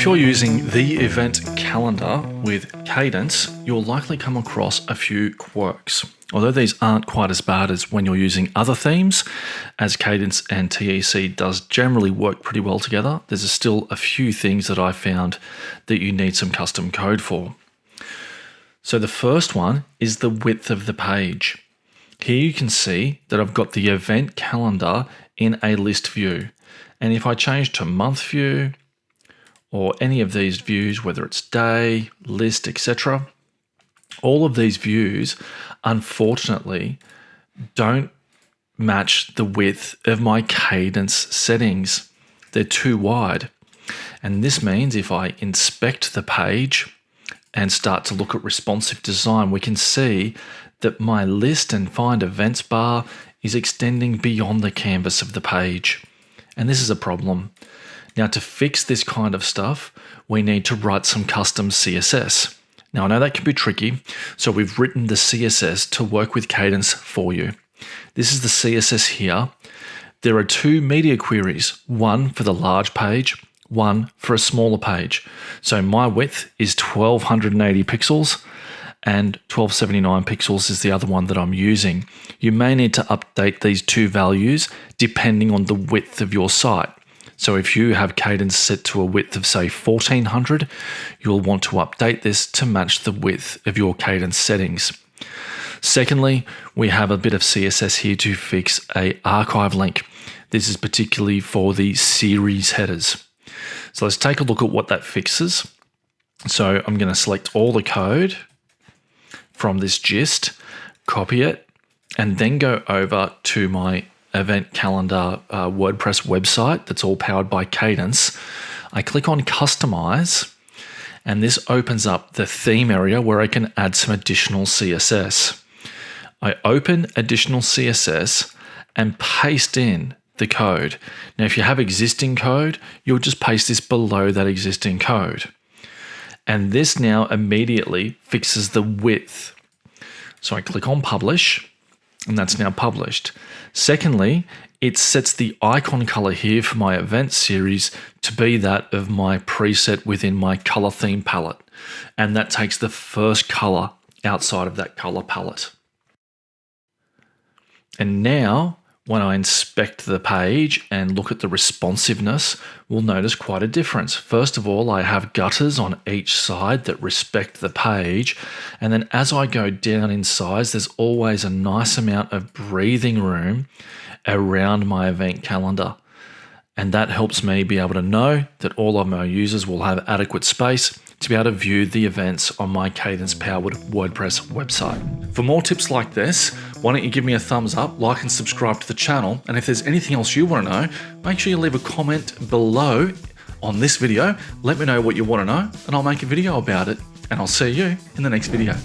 If you're using the event calendar with Kadence, you'll likely come across a few quirks. Although these aren't quite as bad as when you're using other themes, as Kadence and TEC does generally work pretty well together, there's still a few things that I found that you need some custom code for. So the first one is the width of the page. Here you can see that I've got the event calendar in a list view. And if I change to month view, or any of these views, whether it's day, list, etc., all of these views, unfortunately, don't match the width of my Kadence settings. They're too wide. And this means if I inspect the page and start to look at responsive design, we can see that my list and find events bar is extending beyond the canvas of the page. And this is a problem. Now, to fix this kind of stuff, we need to write some custom CSS. Now, I know that can be tricky, so we've written the CSS to work with Kadence for you. This is the CSS here. There are two media queries, one for the large page, one for a smaller page. So my width is 1280 pixels and 1279 pixels is the other one that I'm using. You may need to update these two values depending on the width of your site. So if you have Kadence set to a width of say 1400, you'll want to update this to match the width of your Kadence settings. Secondly, we have a bit of CSS here to fix an archive link. This is particularly for the series headers. So let's take a look at what that fixes. So I'm going to select all the code from this gist, copy it, and then go over to my event calendar WordPress website that's all powered by Kadence. I click on Customize, and this opens up the theme area where I can add some additional CSS. I open additional CSS and paste in the code. Now, if you have existing code, you'll just paste this below that existing code. And this now immediately fixes the width. So I click on Publish, and that's now published. Secondly, it sets the icon color here for my event series to be that of my preset within my color theme palette. And that takes the first color outside of that color palette. And now, when I inspect the page and look at the responsiveness, we'll notice quite a difference. First of all, I have gutters on each side that respect the page. And then as I go down in size, there's always a nice amount of breathing room around my event calendar. And that helps me be able to know that all of my users will have adequate space to be able to view the events on my Kadence-powered WordPress website. For more tips like this, why don't you give me a thumbs up, like and subscribe to the channel, and if there's anything else you want to know, make sure you leave a comment below on this video. Let me know what you want to know, and I'll make a video about it, and I'll see you in the next video.